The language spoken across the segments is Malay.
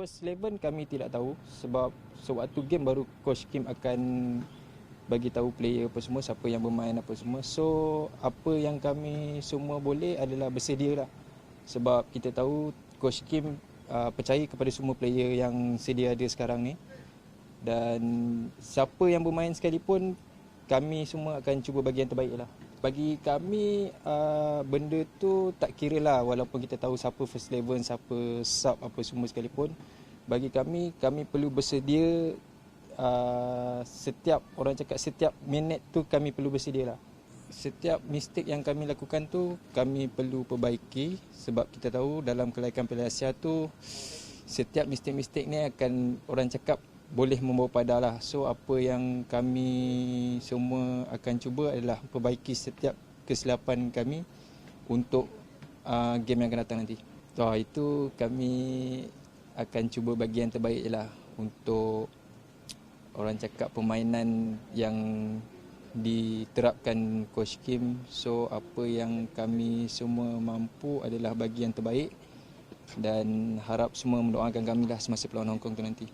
first 11 kami tidak tahu sebab sewaktu game baru Coach Kim akan bagi tahu player apa semua, siapa yang bermain apa semua. So apa yang kami semua boleh adalah bersedia lah. Sebab kita tahu Coach Kim percaya kepada semua player yang sedia ada sekarang ni. Dan siapa yang bermain sekalipun, kami semua akan cuba bagi yang terbaik lah. Bagi kami, benda tu tak kira lah walaupun kita tahu siapa first 11, siapa sub, apa semua sekalipun. Bagi kami perlu bersedia. Setiap minit tu kami perlu bersedia lah. Setiap mistik yang kami lakukan tu kami perlu perbaiki sebab kita tahu dalam kelaikan Piala Asia tu setiap mistik-mistik ni akan orang cakap boleh membawa pada lah. So apa yang kami semua akan cuba adalah perbaiki setiap kesilapan kami untuk game yang akan datang nanti. Itu kami akan cuba bagi yang terbaik je lah untuk orang cakap permainan yang diterapkan Coach Kim. So apa yang kami semua mampu adalah bagi yang terbaik dan harap semua mendoakan kami lah semasa perlawanan Hong Kong tu nanti.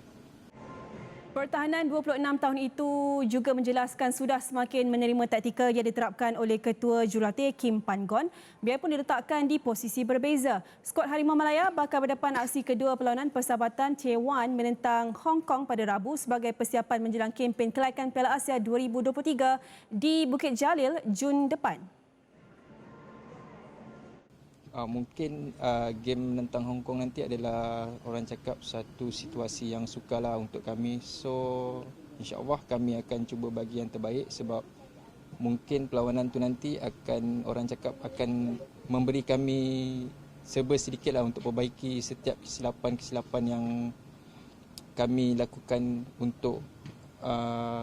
Pertahanan 26 tahun itu juga menjelaskan sudah semakin menerima taktikal yang diterapkan oleh Ketua Jurulatih Kim Pan-gon biarpun diletakkan di posisi berbeza. Skuad Harimau Malaya bakal berdepan aksi kedua perlawanan persahabatan Taiwan menentang Hong Kong pada Rabu sebagai persiapan menjelang kempen kelaikan Piala Asia 2023 di Bukit Jalil Jun depan. Mungkin game tentang Hong Kong nanti adalah orang cakap satu situasi yang sukarlah untuk kami. So insya-Allah kami akan cuba bagi yang terbaik sebab mungkin perlawanan tu nanti akan orang cakap akan memberi kami serba sedikitlah untuk perbaiki setiap kesilapan-kesilapan yang kami lakukan untuk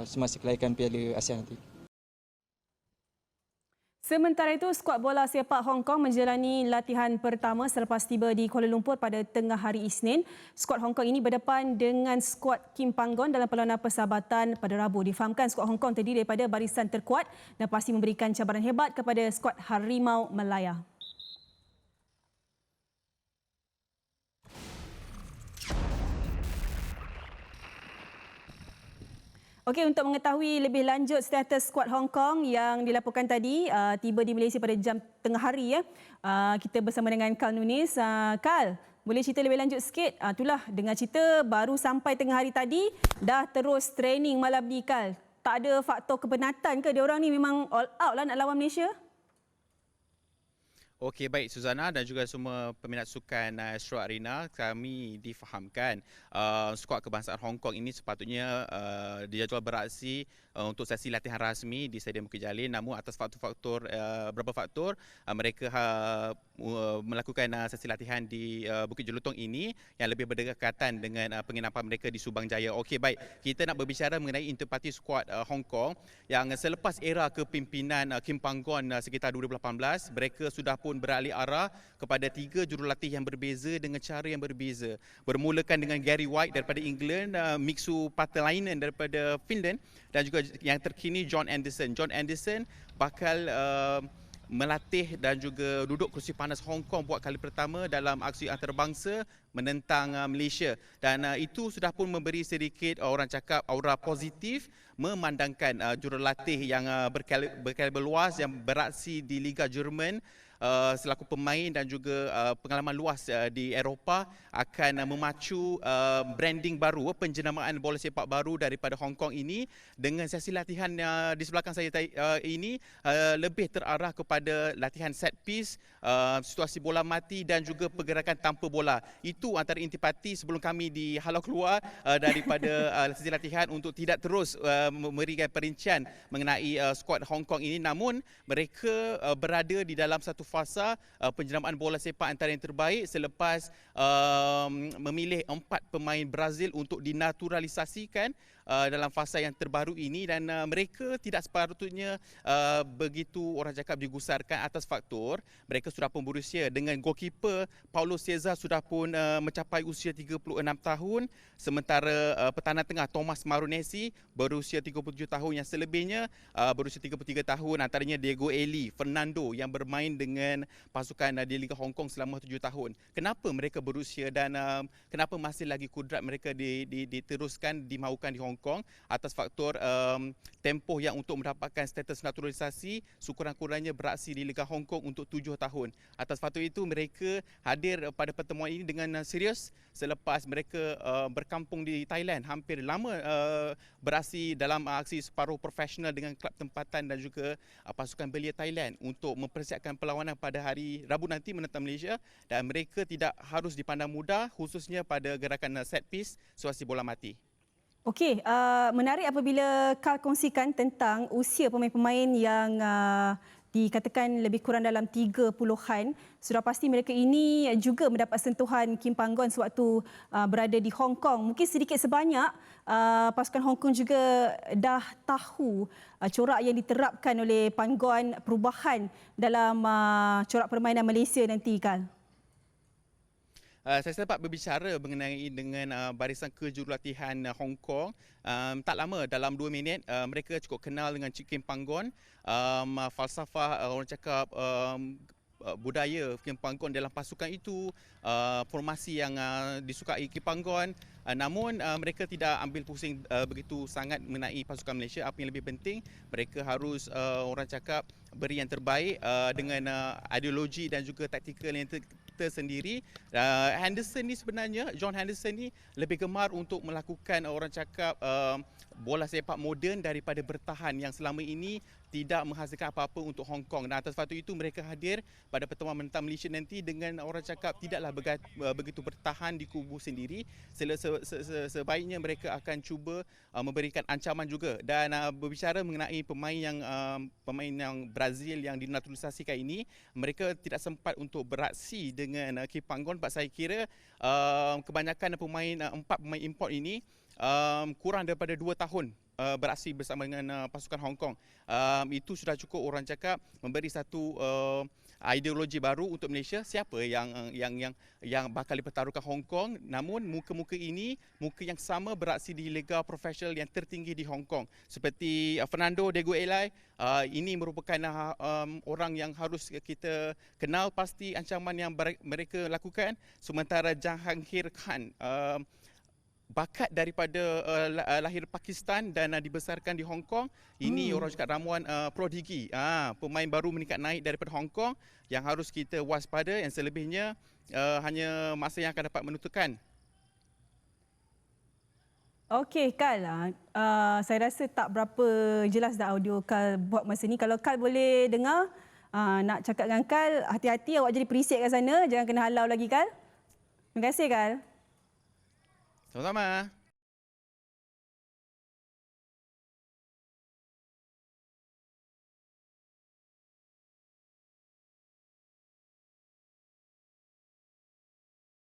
semasa kelaikan Piala Asia nanti. Sementara itu, skuad bola sepak Hong Kong menjalani latihan pertama selepas tiba di Kuala Lumpur pada tengah hari Isnin. Skuad Hong Kong ini berdepan dengan skuad Kim Pan-gon dalam perlawanan persahabatan pada Rabu. Difahamkan skuad Hong Kong terdiri daripada barisan terkuat dan pasti memberikan cabaran hebat kepada skuad Harimau Malaya. Okey, untuk mengetahui lebih lanjut status skuad Hong Kong yang dilaporkan tadi tiba di Malaysia pada jam tengah hari kita bersama dengan Kal Nunis. Kal, boleh cerita lebih lanjut sikit? Itulah dengar cerita baru sampai tengah hari tadi dah terus training malam ni, Kal. Tak ada faktor kepenatan ke dia orang ni memang all out lah nak lawan Malaysia? Okey, baik Suzana dan juga semua peminat sukan Astro Arena, kami difahamkan skuad kebangsaan Hong Kong ini sepatutnya dijadual beraksi untuk sesi latihan rasmi di Stadium Bukit Jalil, namun atas beberapa faktor mereka melakukan sesi latihan di Bukit Jelutong ini yang lebih berdekatan dengan penginapan mereka di Subang Jaya. Okey, baik, kita nak berbicara mengenai interparti skuad Hong Kong yang selepas era kepimpinan Kim Pan-gon sekitar 2018, mereka sudah pun beralih arah kepada 3 jurulatih yang berbeza dengan cara yang berbeza. Bermulakan dengan Gary White daripada England, Mixu Paatelainen daripada Finland dan juga yang terkini John Anderson. John Anderson bakal melatih dan juga duduk kerusi panas Hong Kong buat kali pertama dalam aksi antarabangsa menentang Malaysia. Dan itu sudah pun memberi sedikit orang cakap aura positif memandangkan jurulatih yang berkaliber luas yang beraksi di Liga Jerman selaku pemain dan juga pengalaman luas di Eropah akan memacu branding baru, penjenamaan bola sepak baru daripada Hong Kong ini dengan sesi latihan di belakang saya ini lebih terarah kepada latihan set piece, situasi bola mati dan juga pergerakan tanpa bola. Itu antara intipati sebelum kami dihalau keluar daripada sesi latihan untuk tidak terus memberikan perincian mengenai skuad Hong Kong ini, namun mereka berada di dalam satu fasa penjenamaan bola sepak antara yang terbaik selepas memilih 4 pemain Brazil untuk dinaturalisasikan dalam fasa yang terbaru ini, dan mereka tidak sepatutnya begitu orang cakap digusarkan atas faktor mereka sudah pun berusia. Dengan goalkeeper Paulo Cesar sudah pun mencapai usia 36 tahun, sementara pertahanan tengah Thomas Maronesi berusia 37 tahun, yang selebihnya berusia 33 tahun, antaranya Diego Eli, Fernando yang bermain dengan dengan pasukan di Liga Hong Kong selama 7 tahun. Kenapa mereka berusia dan kenapa masih lagi kudrat mereka diteruskan dimahukan di Hong Kong atas faktor tempoh yang untuk mendapatkan status naturalisasi sekurang-kurangnya beraksi di Liga Hong Kong untuk 7 tahun. Atas faktor itu mereka hadir pada pertemuan ini dengan serius selepas mereka berkampung di Thailand hampir lama beraksi dalam aksi separuh profesional dengan klub tempatan dan juga pasukan belia Thailand untuk mempersiapkan perlawanan pada hari Rabu nanti menentang Malaysia, dan mereka tidak harus dipandang mudah khususnya pada gerakan set piece situasi bola mati. Okey, menarik apabila Karl kongsikan tentang usia pemain-pemain yang dikatakan lebih kurang dalam 30-an. Sudah pasti mereka ini juga mendapat sentuhan Kim Panggon sewaktu berada di Hong Kong. Mungkin sedikit sebanyak pasukan Hong Kong juga dah tahu corak yang diterapkan oleh Panggon, perubahan dalam corak permainan Malaysia nanti, Karl. Saya sempat berbicara mengenai dengan barisan kejurulatihan Hong Kong. Tak lama, dalam 2 minit, mereka cukup kenal dengan Cik Kim Panggon. Falsafah, orang cakap budaya Kim Panggon dalam pasukan itu, formasi yang disukai Kim Panggon. Namun mereka tidak ambil pusing begitu sangat mengenai pasukan Malaysia. Apa yang lebih penting, mereka harus orang cakap beri yang terbaik dengan ideologi dan juga taktikal yang tersendiri. Henderson ni sebenarnya, John Henderson ni lebih gemar untuk melakukan orang cakap bola sepak moden daripada bertahan yang selama ini tidak menghasilkan apa-apa untuk Hong Kong. Dan atas faktor itu mereka hadir pada pertemuan menentang Malaysia nanti dengan orang cakap tidaklah begitu bertahan di kubu sendiri. Sebaiknya mereka akan cuba memberikan ancaman juga. Dan berbicara mengenai pemain yang Brazil yang dinaturalisasikan ini, mereka tidak sempat untuk beraksi dengan Kim Panggon. Saya kira kebanyakan pemain 4 pemain import ini kurang daripada 2 tahun beraksi bersama dengan pasukan Hong Kong. Itu sudah cukup orang cakap memberi satu ideologi baru untuk Malaysia. Siapa yang bakal dipertaruhkan Hong Kong, namun muka-muka ini muka yang sama beraksi di liga profesional yang tertinggi di Hong Kong. Seperti Fernando Diego Elai, ini merupakan orang yang harus kita kenal pasti ancaman yang mereka lakukan. Sementara Jahangir Khan, bakat daripada lahir Pakistan dan dibesarkan di Hong Kong. Ini orang cakap ramuan prodigi. Pemain baru meningkat naik daripada Hong Kong yang harus kita waspada, yang selebihnya hanya masa yang akan dapat menentukan. Okey, Karl. Saya rasa tak berapa jelas dah audio Karl buat masa ni. Kalau Karl boleh dengar, nak cakap dengan Karl, hati-hati awak jadi perisik kat sana. Jangan kena halau lagi, Karl. Terima kasih, Karl. Sama-sama.